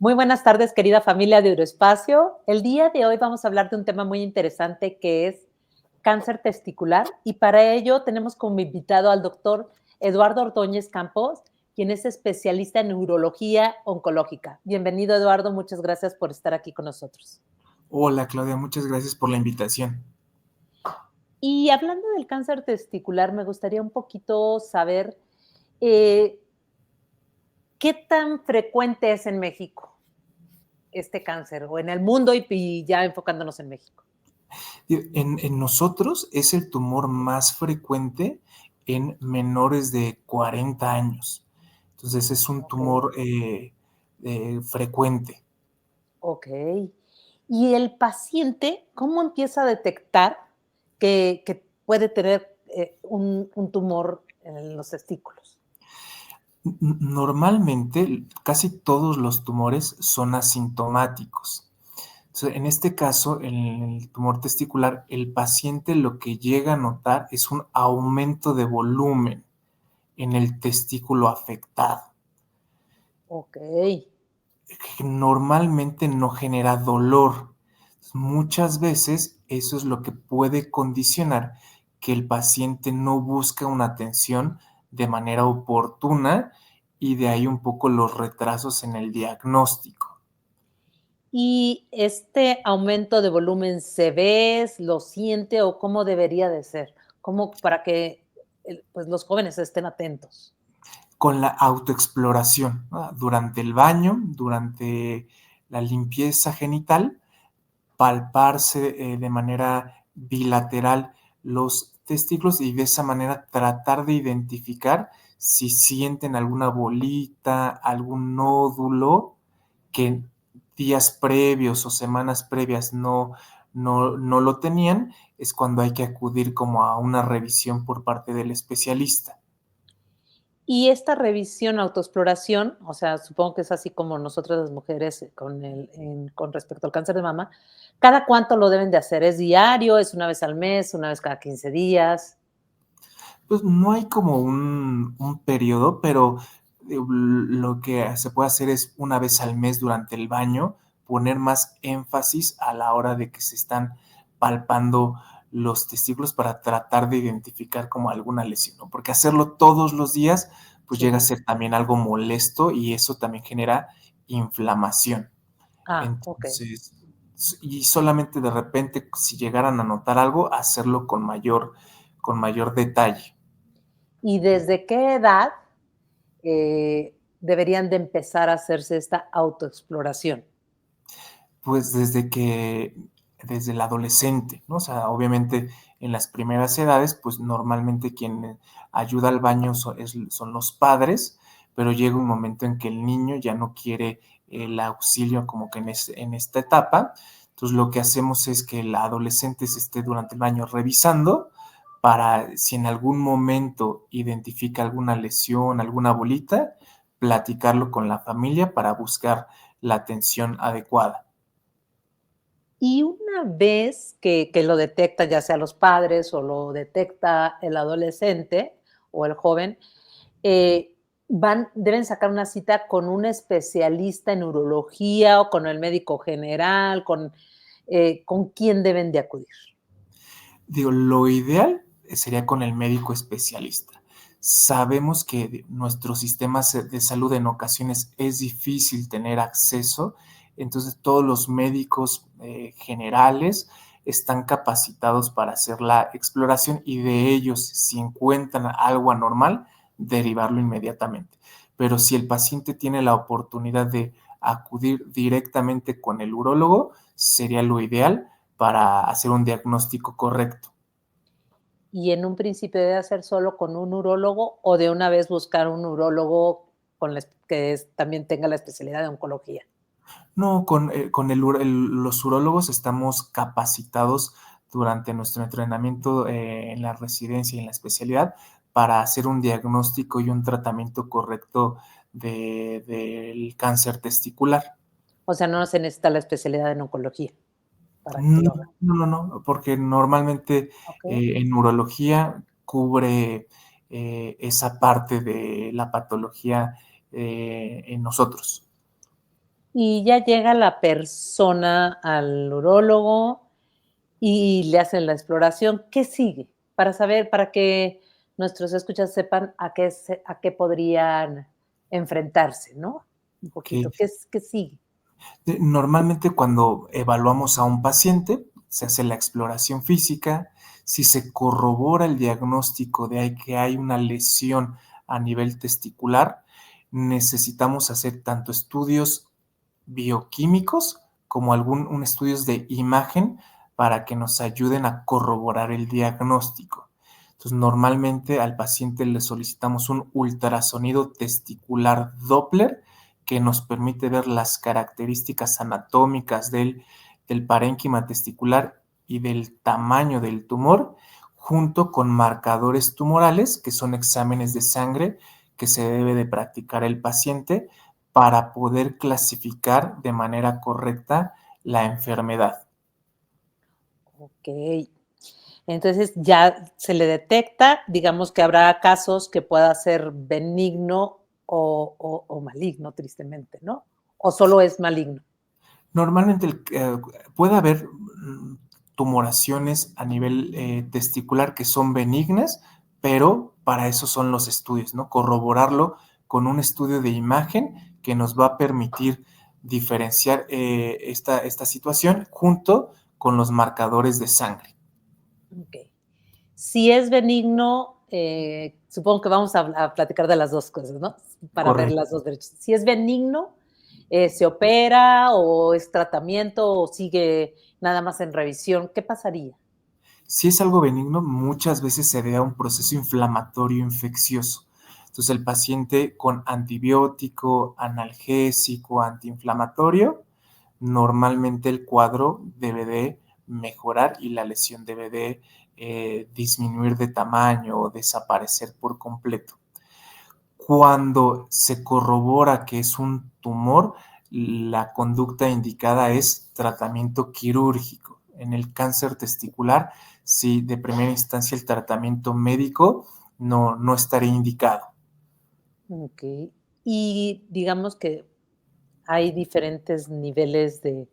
Muy buenas tardes, querida familia de Euroespacio. El día de hoy vamos a hablar de un tema muy interesante que es cáncer testicular y para ello tenemos como invitado al doctor Eduardo Ordóñez Campos, quien es especialista en urología oncológica. Bienvenido, Eduardo, muchas gracias por estar aquí con nosotros. Hola Claudia, muchas gracias por la invitación. Y hablando del cáncer testicular, me gustaría un poquito saber eh, qué tan frecuente es en México este cáncer o en el mundo y ya enfocándonos en México. En nosotros es el tumor más frecuente en menores de 40 años. Entonces es un Ok. tumor frecuente. Ok. Y el paciente, ¿cómo empieza a detectar que puede tener un tumor en los testículos? Normalmente casi todos los tumores son asintomáticos. Entonces, en este caso, en el tumor testicular, el paciente lo que llega a notar es un aumento de volumen en el testículo afectado. Ok. Que normalmente no genera dolor. Muchas veces eso es lo que puede condicionar que el paciente no busque una atención de manera oportuna y de ahí un poco los retrasos en el diagnóstico. ¿Y este aumento de volumen se ve, lo siente o cómo debería de ser? ¿Cómo para que pues los jóvenes estén atentos? Con la autoexploración, ¿no? Durante el baño, durante la limpieza genital, palparse de manera bilateral los testículos y de esa manera tratar de identificar si sienten alguna bolita, algún nódulo que días previos o semanas previas no lo tenían, es cuando hay que acudir como a una revisión por parte del especialista. Y esta revisión, autoexploración, o sea, supongo que es así como nosotras las mujeres con respecto al cáncer de mama, ¿cada cuánto lo deben de hacer? ¿Es diario? ¿Es una vez al mes? ¿Una vez cada 15 días? Pues no hay como un periodo, pero lo que se puede hacer es una vez al mes durante el baño, poner más énfasis a la hora de que se están palpando los testículos para tratar de identificar como alguna lesión, ¿no? Porque hacerlo todos los días, pues llega a Sí. ser también algo molesto y eso también genera inflamación. Ah, okey. Entonces, y solamente de repente, si llegaran a notar algo, hacerlo con mayor detalle. ¿Y desde qué edad, deberían de empezar a hacerse esta autoexploración? Pues desde el adolescente, ¿no? O sea, obviamente en las primeras edades, pues normalmente quien ayuda al baño son los padres, pero llega un momento en que el niño ya no quiere el auxilio como que en esta etapa. Entonces lo que hacemos es que el adolescente se esté durante el baño revisando para si en algún momento identifica alguna lesión, alguna bolita, platicarlo con la familia para buscar la atención adecuada. Y una vez que lo detecta, ya sea los padres o lo detecta el adolescente o el joven, eh, deben sacar una cita con un especialista en urología o con el médico general, ¿con quién deben de acudir? Digo, lo ideal sería con el médico especialista. Sabemos que nuestro sistema de salud en ocasiones es difícil tener acceso, entonces todos los médicos generales están capacitados para hacer la exploración y de ellos, si encuentran algo anormal, derivarlo inmediatamente. Pero si el paciente tiene la oportunidad de acudir directamente con el urólogo, sería lo ideal para hacer un diagnóstico correcto. Y en un principio debe hacer solo con un urólogo o de una vez buscar un urólogo también tenga la especialidad de oncología. No, con los urólogos estamos capacitados durante nuestro entrenamiento en la residencia y en la especialidad para hacer un diagnóstico y un tratamiento correcto del cáncer testicular. O sea, no se necesita la especialidad en oncología para que No, lo haga. no, porque normalmente Okey. en urología cubre esa parte de la patología en nosotros. Y ya llega la persona al urólogo y le hacen la exploración. ¿Qué sigue? Para saber, para que nuestros escuchas sepan a qué podrían enfrentarse, ¿no? Un poquito, que ¿qué sigue? Normalmente cuando evaluamos a un paciente, se hace la exploración física, si se corrobora el diagnóstico de que hay una lesión a nivel testicular, necesitamos hacer tanto estudios bioquímicos como estudios de imagen para que nos ayuden a corroborar el diagnóstico. Entonces, normalmente al paciente le solicitamos un ultrasonido testicular Doppler que nos permite ver las características anatómicas del parénquima testicular y del tamaño del tumor, junto con marcadores tumorales, que son exámenes de sangre que se debe de practicar el paciente para poder clasificar de manera correcta la enfermedad. Okey. Entonces, ya se le detecta, digamos que habrá casos que pueda ser benigno o maligno, tristemente, ¿no? ¿O solo es maligno? Normalmente puede haber tumoraciones a nivel testicular que son benignas, pero para eso son los estudios, ¿no? Corroborarlo con un estudio de imagen que nos va a permitir diferenciar esta situación junto con los marcadores de sangre. Okey. Si es benigno, supongo que vamos a platicar de las 2 cosas, ¿no? Para ver Correcto. las 2 derechos. Si es benigno, ¿se opera o es tratamiento o sigue nada más en revisión? ¿Qué pasaría? Si es algo benigno, muchas veces se debe a un proceso inflamatorio infeccioso. Entonces, el paciente con antibiótico, analgésico, antiinflamatorio, normalmente el cuadro debe de mejorar y la lesión debe de disminuir de tamaño o desaparecer por completo. Cuando se corrobora que es un tumor, la conducta indicada es tratamiento quirúrgico. En el cáncer testicular, sí, de primera instancia el tratamiento médico no estaría indicado. Okey. Y digamos que hay diferentes niveles de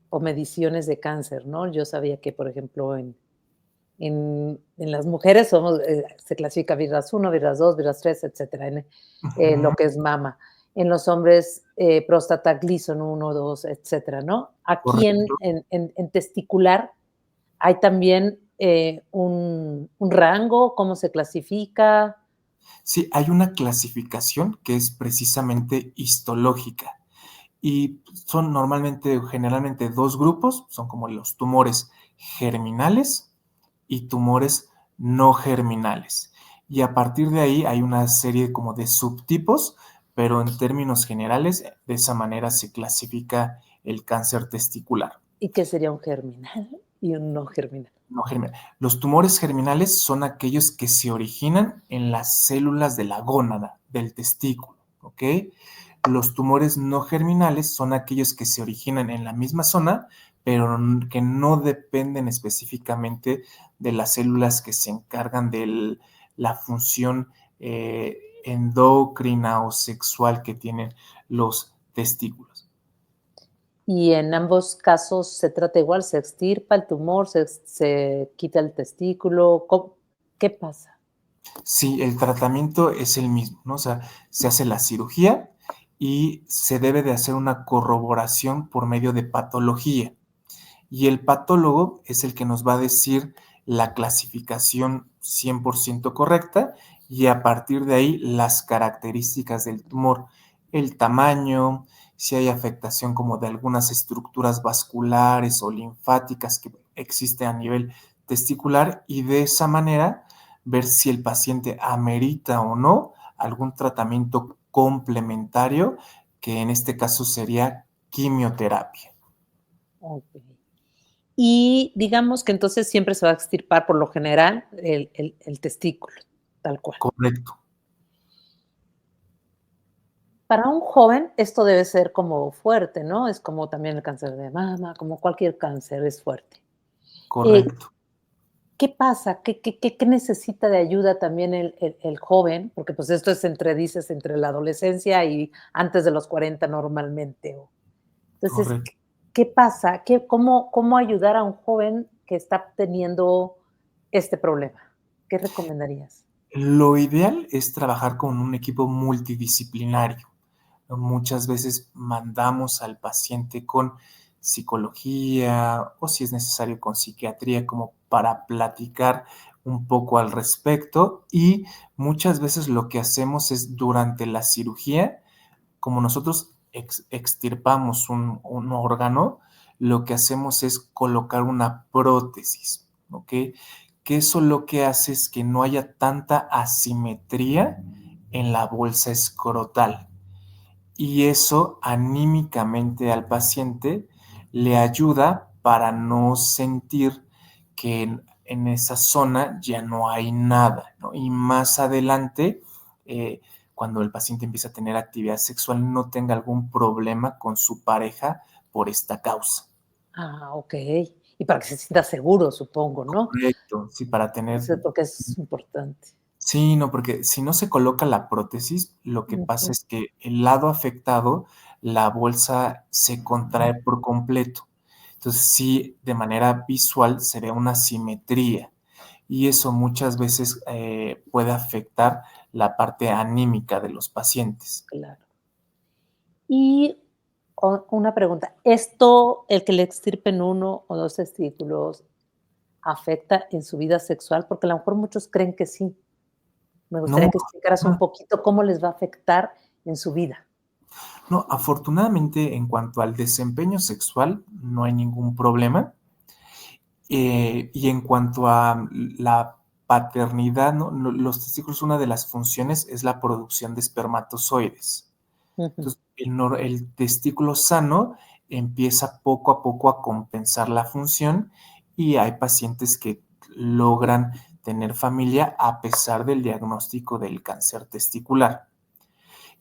o mediciones de cáncer, ¿no? Yo sabía que, por ejemplo, en las mujeres se clasifica virras 1, virras 2, virras 3, etcétera, lo Ujú, que es mama. En los hombres, próstata, Gleason 1, 2, etcétera, ¿no? Aquí correcto. en testicular hay también, un rango, ¿cómo se clasifica? Sí, hay una clasificación que es precisamente histológica y son normalmente, generalmente dos grupos, son como los tumores germinales y tumores no germinales. Y a partir de ahí hay una serie como de subtipos, pero en términos generales, de esa manera se clasifica el cáncer testicular. ¿Y qué sería un germinal y un no germinal? No germinal. Los tumores germinales son aquellos que se originan en las células de la gónada, del testículo, ¿ok? Los tumores no germinales son aquellos que se originan en la misma zona, pero que no dependen específicamente de las células que se encargan de la función endocrina o sexual que tienen los testículos. Y en ambos casos se trata igual, se extirpa el tumor, se quita el testículo, ¿qué pasa? Sí, el tratamiento es el mismo, ¿no? O sea, se hace la cirugía y se debe de hacer una corroboración por medio de patología. Y el patólogo es el que nos va a decir la clasificación 100% correcta y a partir de ahí las características del tumor, el tamaño, si hay afectación como de algunas estructuras vasculares o linfáticas que existen a nivel testicular y de esa manera ver si el paciente amerita o no algún tratamiento complementario, que en este caso sería quimioterapia. Okey. Y digamos que entonces siempre se va a extirpar por lo general el testículo, tal cual. Correcto, Para un joven esto debe ser como fuerte, ¿no? Es como también el cáncer de mama, como cualquier cáncer es fuerte. Eh, correcto. ¿Qué pasa? ¿Qué necesita de ayuda también el joven? Porque, pues, esto es entre dices, entre la adolescencia y antes de los 40 normalmente, Entonces, correcto. ¿qué pasa? ¿Cómo ayudar a un joven que está teniendo este problema? ¿Qué recomendarías? Lo ideal es trabajar con un equipo multidisciplinario. Muchas veces mandamos al paciente con psicología o si es necesario con psiquiatría como para platicar un poco al respecto y muchas veces lo que hacemos es durante la cirugía, como nosotros extirpamos un órgano, lo que hacemos es colocar una prótesis, ¿ok? Que eso lo que hace es que no haya tanta asimetría en la bolsa escrotal y eso anímicamente al paciente le ayuda para no sentir que en esa zona ya no hay nada, ¿no? Y más adelante, eh, cuando el paciente empieza a tener actividad sexual, no tenga algún problema con su pareja por esta causa. Ah, okey. Y para que se sienta seguro, supongo, ¿no? Correcto, sí, para tener. Eso es lo que es importante. Sí, no, porque si no se coloca la prótesis, lo que pasa Ujú, es que el lado afectado, la bolsa se contrae por completo. Entonces, sí, de manera visual se ve una simetría y eso muchas veces puede afectar la parte anímica de los pacientes. claro. Y una pregunta, ¿esto, el que le extirpen uno o 2 testículos, afecta en su vida sexual? Porque a lo mejor muchos creen que sí. Me gustaría No, que explicaras un poquito cómo les va a afectar en su vida. no, afortunadamente en cuanto al desempeño sexual no hay ningún problema. Y en cuanto a la paternidad, ¿no? Los testículos, una de las funciones es la producción de espermatozoides. Ujú. Entonces, el testículo sano empieza poco a poco a compensar la función y hay pacientes que logran tener familia a pesar del diagnóstico del cáncer testicular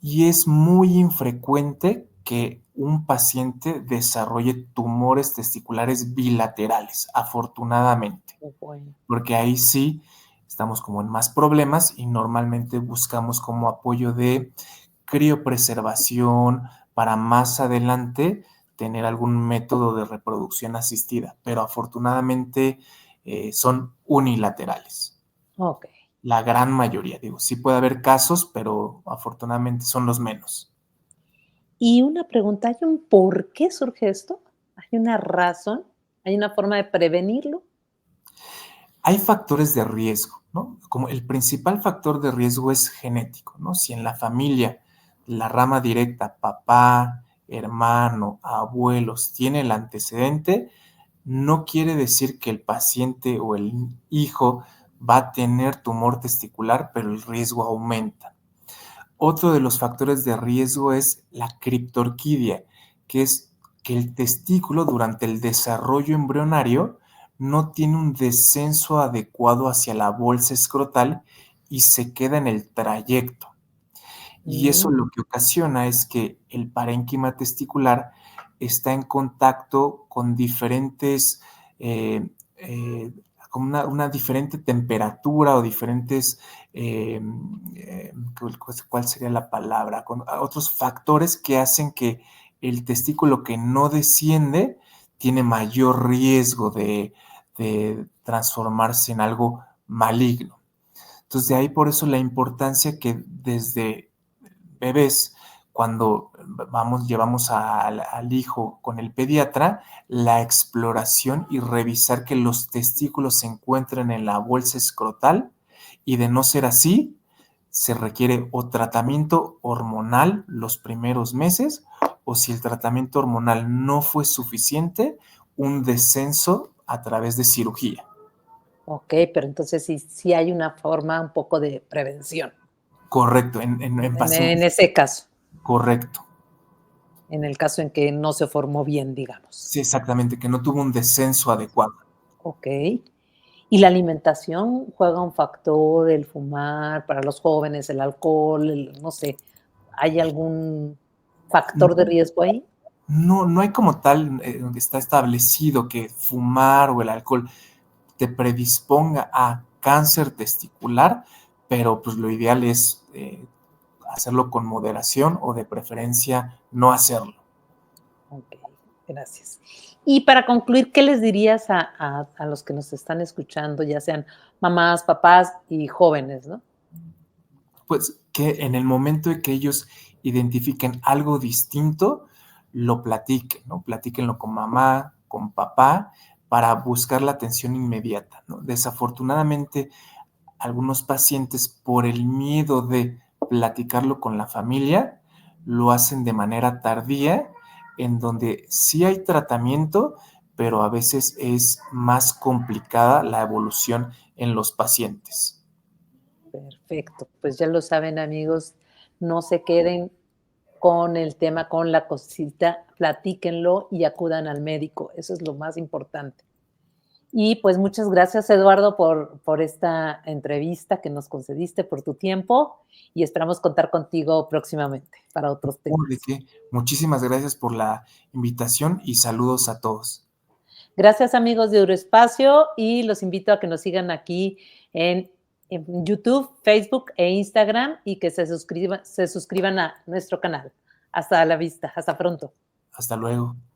y es muy infrecuente que un paciente desarrolle tumores testiculares bilaterales, afortunadamente, Qué bueno. porque ahí sí estamos como en más problemas y normalmente buscamos como apoyo de criopreservación para más adelante tener algún método de reproducción asistida, pero afortunadamente son unilaterales. Okey. La gran mayoría, digo, sí puede haber casos, pero afortunadamente son los menos. Y una pregunta, ¿hay un por qué surge esto? ¿Hay una razón? ¿Hay una forma de prevenirlo? Hay factores de riesgo, ¿no? Como el principal factor de riesgo es genético, ¿no? Si en la familia, la rama directa, papá, hermano, abuelos, tiene el antecedente, no quiere decir que el paciente o el hijo va a tener tumor testicular, pero el riesgo aumenta. Otro de los factores de riesgo es la criptorquidia, que es que el testículo durante el desarrollo embrionario no tiene un descenso adecuado hacia la bolsa escrotal y se queda en el trayecto. Y eso Mm, lo que ocasiona es que el parénquima testicular está en contacto con diferentes, eh, eh, con una diferente temperatura o diferentes, eh, eh, ¿cuál sería la palabra? Con otros factores que hacen que el testículo que no desciende tiene mayor riesgo de transformarse en algo maligno. Entonces, de ahí por eso la importancia que desde bebés, cuando llevamos al hijo con el pediatra, la exploración y revisar que los testículos se encuentren en la bolsa escrotal y de no ser así, se requiere o tratamiento hormonal los primeros meses o si el tratamiento hormonal no fue suficiente, un descenso a través de cirugía. okey, pero entonces sí hay una forma un poco de prevención Correcto, en en pacientes, ese caso, correcto. en el caso en que no se formó bien, digamos. Sí, exactamente, que no tuvo un descenso adecuado. Okey. ¿Y la alimentación juega un factor, el fumar para los jóvenes, el alcohol, no sé, hay algún factor de riesgo ahí? No hay como tal, donde está establecido que fumar o el alcohol te predisponga a cáncer testicular, pero, pues, lo ideal es, hacerlo con moderación o de preferencia no hacerlo. Ok, gracias. Y para concluir, ¿qué les dirías a los que nos están escuchando, ya sean mamás, papás y jóvenes, ¿no? Pues que en el momento de que ellos identifiquen algo distinto, lo platiquen, ¿no? Platíquenlo con mamá, con papá, para buscar la atención inmediata, ¿no? Desafortunadamente, algunos pacientes, por el miedo de platicarlo con la familia, lo hacen de manera tardía, en donde sí hay tratamiento, pero a veces es más complicada la evolución en los pacientes. Perfecto, pues ya lo saben, amigos, no se queden con el tema, con la cosita, platíquenlo y acudan al médico, eso es lo más importante. Y pues muchas gracias, Eduardo, por esta entrevista que nos concediste, por tu tiempo y esperamos contar contigo próximamente para otros ¿De temas. qué? Muchísimas gracias por la invitación y saludos a todos. Gracias, amigos de Euroespacio, y los invito a que nos sigan aquí en, en YouTube, Facebook e Instagram y que se suscriban a nuestro canal. Hasta la vista, hasta pronto. Hasta luego.